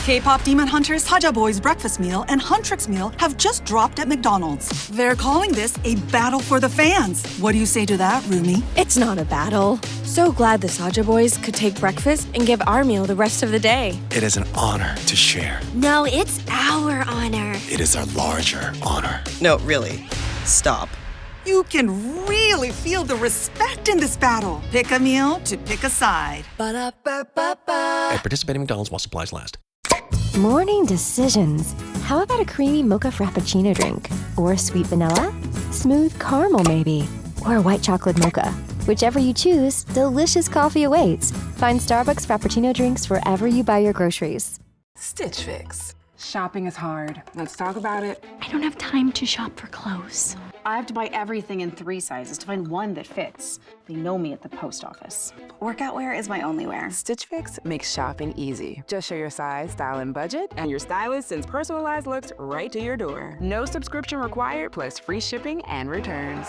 K-pop demon hunters Haja Boy's breakfast meal and Huntrix meal have just dropped at McDonald's. They're calling this a battle for the fans. What do you say to that, Rumi? It's not a battle. So glad the Saja boys could take breakfast and give our meal the rest of the day. It is an honor to share. No, it's our honor. It is our larger honor. No, really. Stop. You can really feel the respect in this battle. Pick a meal to pick a side. Ba-da-ba-ba-ba. At participating McDonald's while supplies last. Morning decisions. How about a creamy mocha frappuccino drink? Or sweet vanilla? Smooth caramel maybe? Or a white chocolate mocha? Whichever you choose, delicious coffee awaits. Find Starbucks Frappuccino drinks wherever you buy your groceries. Stitch Fix. Shopping is hard. Let's talk about it. I don't have time to shop for clothes. I have to buy everything in 3 sizes to find one that fits. They know me at the post office. Workout wear is my only wear. Stitch Fix makes shopping easy. Just show your size, style, and budget, and your stylist sends personalized looks right to your door. No subscription required, plus free shipping and returns.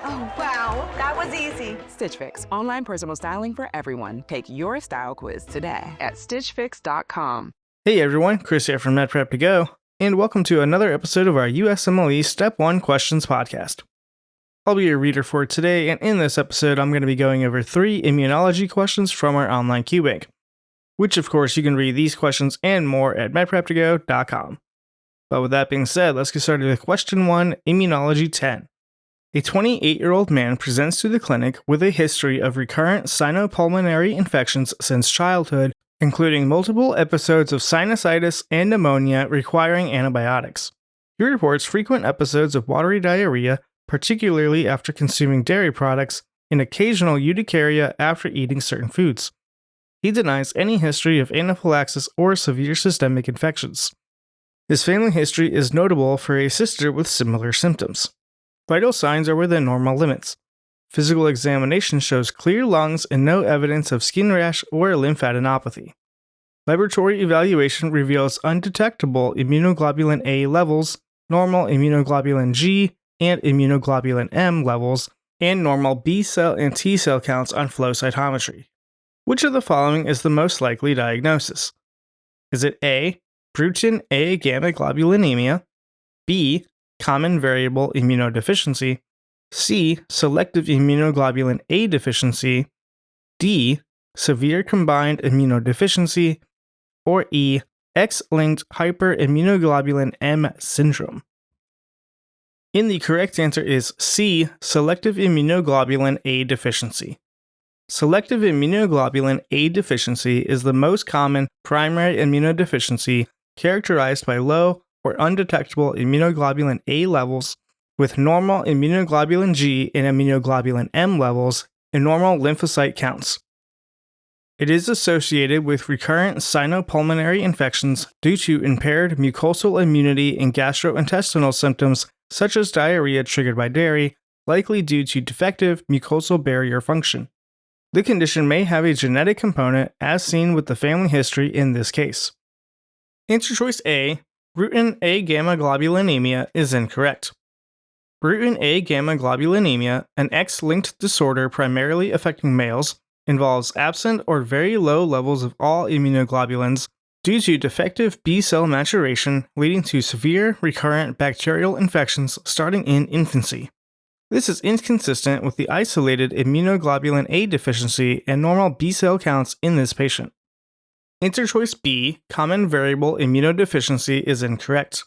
Oh, wow. That was easy. Stitch Fix. Online personal styling for everyone. Take your style quiz today at stitchfix.com. Hey everyone, Chris here from MedPrep to Go, and welcome to another episode of our USMLE Step 1 Questions podcast. I'll be your reader for today, and in this episode I'm going to be going over 3 immunology questions from our online qbank, which of course you can read these questions and more at medprep2go.com. But with that being said, let's get started with question 1, Immunology 10. A 28-year-old man presents to the clinic with a history of recurrent sinopulmonary infections since childhood, including multiple episodes of sinusitis and pneumonia requiring antibiotics. He reports frequent episodes of watery diarrhea, particularly after consuming dairy products, and occasional urticaria after eating certain foods. He denies any history of anaphylaxis or severe systemic infections. His family history is notable for a sister with similar symptoms. Vital signs are within normal limits. Physical examination shows clear lungs and no evidence of skin rash or lymphadenopathy. Laboratory evaluation reveals undetectable immunoglobulin A levels, normal immunoglobulin G and immunoglobulin M levels, and normal B cell and T cell counts on flow cytometry. Which of the following is the most likely diagnosis? Is it A, Bruton A gamma globulinemia, B, common variable immunodeficiency, C, selective immunoglobulin A deficiency, D, severe combined immunodeficiency, or E, X-linked hyperimmunoglobulin M syndrome? And the correct answer is C, selective immunoglobulin A deficiency. Selective immunoglobulin A deficiency is the most common primary immunodeficiency characterized by low or undetectable immunoglobulin A levels with normal immunoglobulin G and immunoglobulin M levels and normal lymphocyte counts. It is associated with recurrent sinopulmonary infections due to impaired mucosal immunity and gastrointestinal symptoms such as diarrhea triggered by dairy, likely due to defective mucosal barrier function. The condition may have a genetic component as seen with the family history in this case. Answer choice A, Bruton A gamma globulinemia, is incorrect. Bruton A gamma globulinemia, an X-linked disorder primarily affecting males, involves absent or very low levels of all immunoglobulins due to defective B cell maturation leading to severe recurrent bacterial infections starting in infancy. This is inconsistent with the isolated immunoglobulin A deficiency and normal B cell counts in this patient. Answer choice B, common variable immunodeficiency, is incorrect.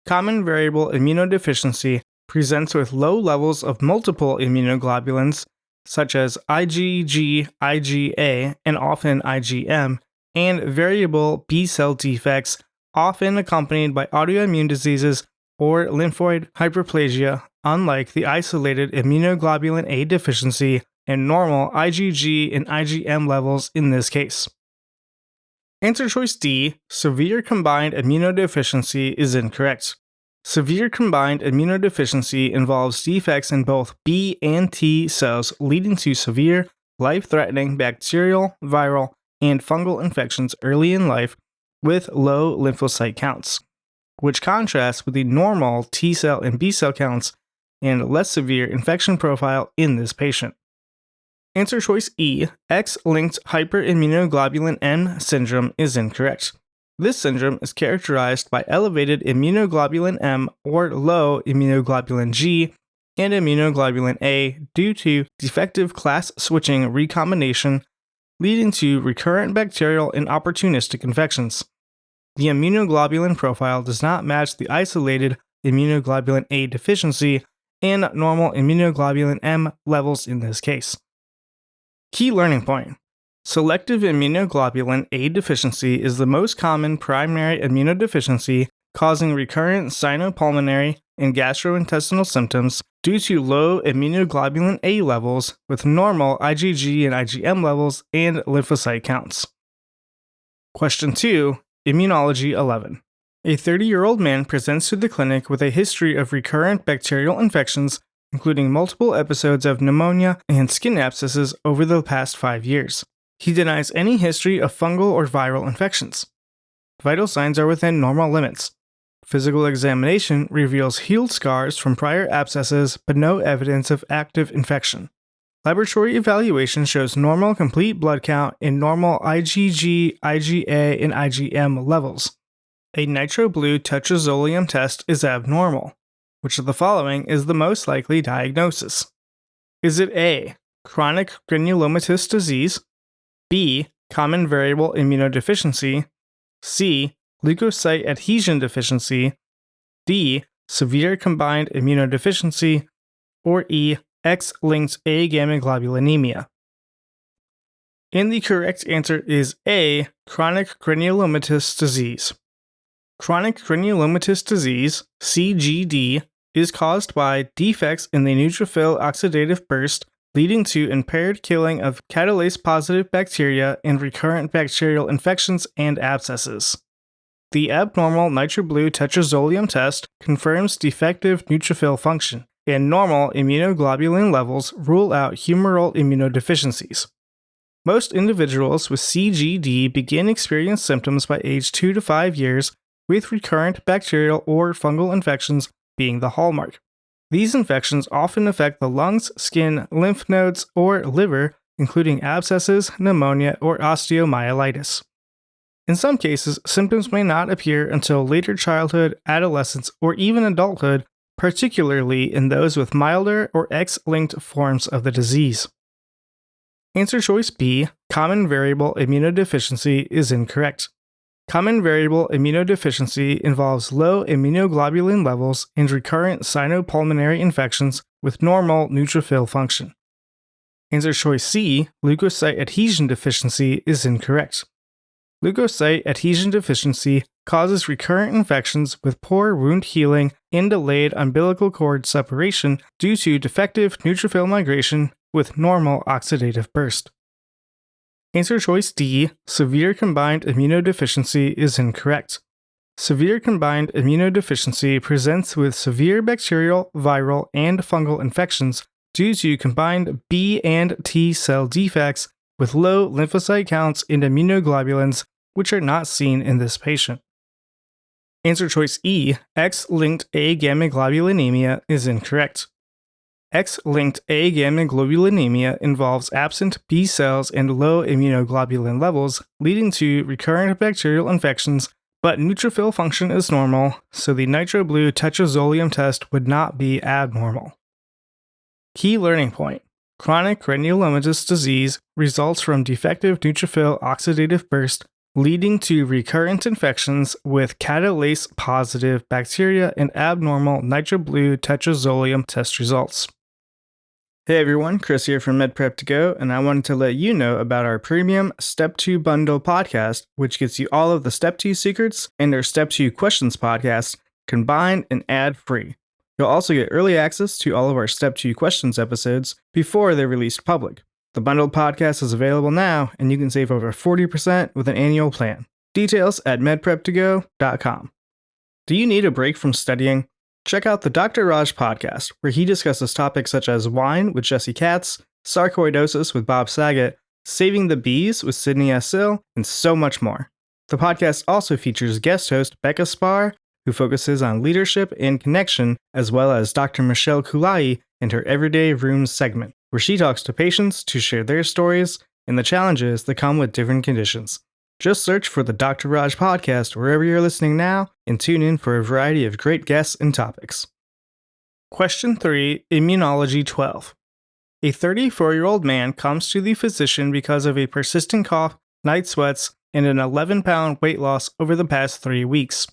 Common variable immunodeficiency presents with low levels of multiple immunoglobulins, such as IgG, IgA, and often IgM, and variable B cell defects, often accompanied by autoimmune diseases or lymphoid hyperplasia, unlike the isolated immunoglobulin A deficiency and normal IgG and IgM levels in this case. Answer choice D, severe combined immunodeficiency, is incorrect. Severe combined immunodeficiency involves defects in both B and T cells leading to severe, life-threatening bacterial, viral, and fungal infections early in life with low lymphocyte counts, which contrasts with the normal T cell and B cell counts and less severe infection profile in this patient. Answer choice E, X-linked hyperimmunoglobulin M syndrome, is incorrect. This syndrome is characterized by elevated immunoglobulin M or low immunoglobulin G and immunoglobulin A due to defective class switching recombination, leading to recurrent bacterial and opportunistic infections. The immunoglobulin profile does not match the isolated immunoglobulin A deficiency and normal immunoglobulin M levels in this case. Key learning point. Selective immunoglobulin A deficiency is the most common primary immunodeficiency causing recurrent sinopulmonary and gastrointestinal symptoms due to low immunoglobulin A levels with normal IgG and IgM levels and lymphocyte counts. Question 2, Immunology 11. A 30-year-old man presents to the clinic with a history of recurrent bacterial infections, including multiple episodes of pneumonia and skin abscesses over the past 5 years. He denies any history of fungal or viral infections. Vital signs are within normal limits. Physical examination reveals healed scars from prior abscesses but no evidence of active infection. Laboratory evaluation shows normal complete blood count and normal IgG, IgA, and IgM levels. A nitro-blue tetrazoleum test is abnormal. Which of the following is the most likely diagnosis? Is it A, chronic granulomatous disease, B, common variable immunodeficiency, C, leukocyte adhesion deficiency, D, severe combined immunodeficiency, or E, X-linked agammaglobulinemia? And the correct answer is A, chronic granulomatous disease. Chronic granulomatous disease, CGD, is caused by defects in the neutrophil oxidative burst, leading to impaired killing of catalase-positive bacteria and recurrent bacterial infections and abscesses. The abnormal nitro-blue tetrazoleum test confirms defective neutrophil function, and normal immunoglobulin levels rule out humoral immunodeficiencies. Most individuals with CGD begin experience symptoms by age 2 to 5 years, with recurrent bacterial or fungal infections being the hallmark. These infections often affect the lungs, skin, lymph nodes, or liver, including abscesses, pneumonia, or osteomyelitis. In some cases, symptoms may not appear until later childhood, adolescence, or even adulthood, particularly in those with milder or X-linked forms of the disease. Answer choice B, common variable immunodeficiency, is incorrect. Common variable immunodeficiency involves low immunoglobulin levels and recurrent sinopulmonary infections with normal neutrophil function. Answer choice C, leukocyte adhesion deficiency, is incorrect. Leukocyte adhesion deficiency causes recurrent infections with poor wound healing and delayed umbilical cord separation due to defective neutrophil migration with normal oxidative burst. Answer choice D, severe combined immunodeficiency, is incorrect. Severe combined immunodeficiency presents with severe bacterial, viral, and fungal infections due to combined B and T cell defects with low lymphocyte counts and immunoglobulins, which are not seen in this patient. Answer choice E, X-linked agammaglobulinemia, is incorrect. X-linked agammaglobulinemia involves absent B cells and low immunoglobulin levels, leading to recurrent bacterial infections, but neutrophil function is normal, so the nitro-blue tetrazoleum test would not be abnormal. Key learning point. Chronic granulomatous disease results from defective neutrophil oxidative burst, leading to recurrent infections with catalase-positive bacteria and abnormal nitro-blue tetrazoleum test results. Hey everyone, Chris here from MedPrep2Go, and I wanted to let you know about our premium Step 2 Bundle podcast, which gets you all of the Step 2 secrets and our Step 2 questions podcast combined and ad-free. You'll also get early access to all of our Step 2 questions episodes before they're released public. The bundled podcast is available now, and you can save over 40% with an annual plan. Details at medprep2go.com. Do you need a break from studying? Check out the Dr. Raj podcast, where he discusses topics such as wine with Jesse Katz, sarcoidosis with Bob Saget, saving the bees with Sydney S. Sill, and so much more. The podcast also features guest host Becca Spar, who focuses on leadership and connection, as well as Dr. Michelle Kulai and her Everyday Rooms segment, where she talks to patients to share their stories and the challenges that come with different conditions. Just search for the Dr. Raj podcast wherever you're listening now and tune in for a variety of great guests and topics. Question 3, Immunology 12. A 34-year-old man comes to the physician because of a persistent cough, night sweats, and an 11-pound weight loss over the past 3 weeks.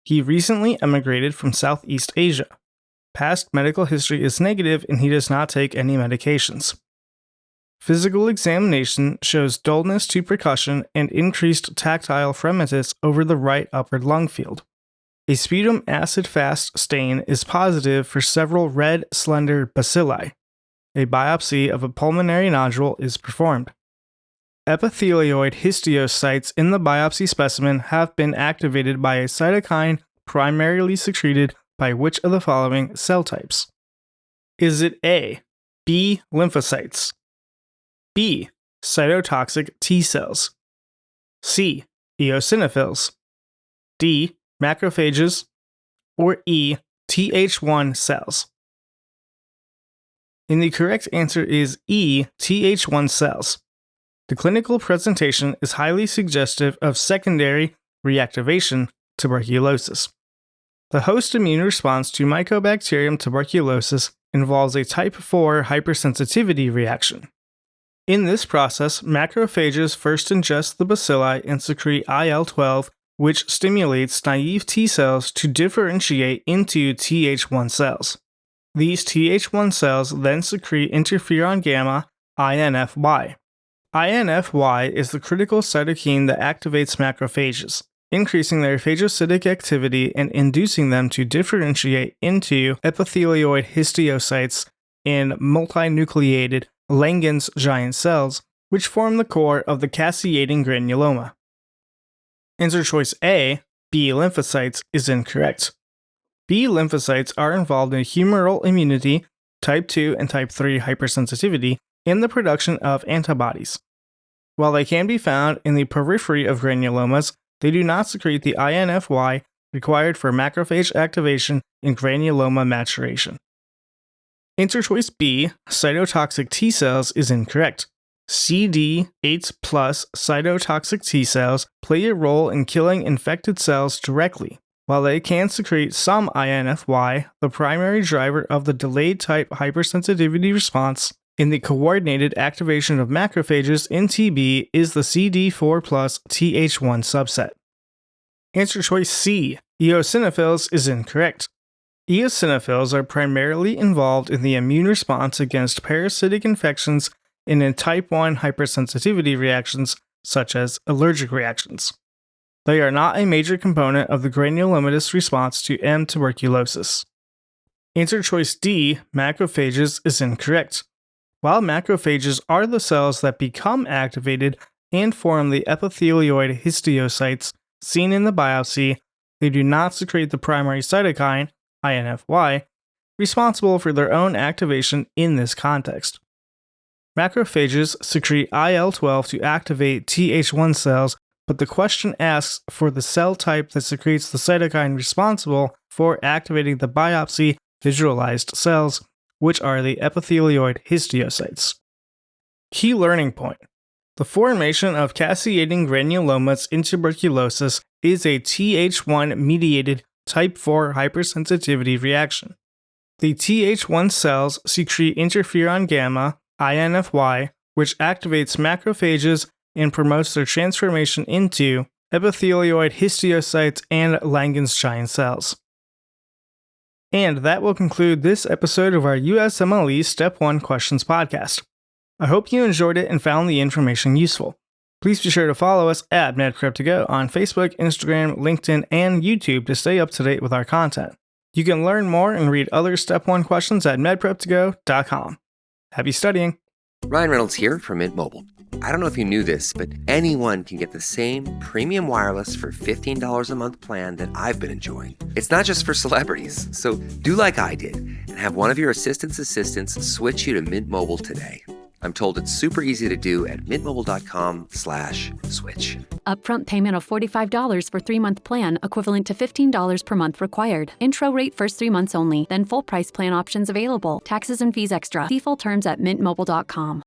He recently emigrated from Southeast Asia. Past medical history is negative and he does not take any medications. Physical examination shows dullness to percussion and increased tactile fremitus over the right upper lung field. A sputum acid-fast stain is positive for several red, slender bacilli. A biopsy of a pulmonary nodule is performed. Epithelioid histiocytes in the biopsy specimen have been activated by a cytokine primarily secreted by which of the following cell types? Is it A, B lymphocytes, B, cytotoxic T cells, C, eosinophils, D, macrophages, or E, Th1 cells? And the correct answer is E, Th1 cells. The clinical presentation is highly suggestive of secondary reactivation tuberculosis. The host immune response to Mycobacterium tuberculosis involves a type 4 hypersensitivity reaction. In this process, macrophages first ingest the bacilli and secrete IL-12, which stimulates naive T cells to differentiate into Th1 cells. These Th1 cells then secrete interferon gamma, INFY. INFY is the critical cytokine that activates macrophages, increasing their phagocytic activity and inducing them to differentiate into epithelioid histiocytes and multinucleated Langerhans giant cells, which form the core of the caseating granuloma. Answer choice A, B lymphocytes, is incorrect. B lymphocytes are involved in humoral immunity, type 2 and type 3 hypersensitivity, and the production of antibodies. While they can be found in the periphery of granulomas, they do not secrete the INFY required for macrophage activation and granuloma maturation. Answer choice B, cytotoxic T cells, is incorrect. CD8+ cytotoxic T cells play a role in killing infected cells directly. While they can secrete some INFY, the primary driver of the delayed type hypersensitivity response in the coordinated activation of macrophages in TB is the CD4+ Th1 subset. Answer choice C, eosinophils, is incorrect. Eosinophils are primarily involved in the immune response against parasitic infections and in type 1 hypersensitivity reactions such as allergic reactions. They are not a major component of the granulomatous response to M. tuberculosis. Answer choice D, macrophages, is incorrect. While macrophages are the cells that become activated and form the epithelioid histiocytes seen in the biopsy, they do not secrete the primary cytokine, INFY, responsible for their own activation in this context. Macrophages secrete IL-12 to activate Th1 cells, but the question asks for the cell type that secretes the cytokine responsible for activating the biopsy visualized cells, which are the epithelioid histiocytes. Key learning point. The formation of caseating granulomas in tuberculosis is a Th1-mediated type 4 hypersensitivity reaction. The Th1 cells secrete interferon gamma, INFY, which activates macrophages and promotes their transformation into epithelioid histiocytes and Langerhans giant cells. And that will conclude this episode of our USMLE Step 1 Questions podcast. I hope you enjoyed it and found the information useful. Please be sure to follow us at MedPrep2Go on Facebook, Instagram, LinkedIn, and YouTube to stay up to date with our content. You can learn more and read other Step 1 questions at medprep2go.com. Happy studying! Ryan Reynolds here from Mint Mobile. I don't know if you knew this, but anyone can get the same premium wireless for $15 a month plan that I've been enjoying. It's not just for celebrities. So do like I did and have one of your assistants switch you to Mint Mobile today. I'm told it's super easy to do at mintmobile.com/switch. Upfront payment of $45 for 3-month plan, equivalent to $15 per month required. Intro rate first 3 months only, then full price plan options available. Taxes and fees extra. See full terms at mintmobile.com.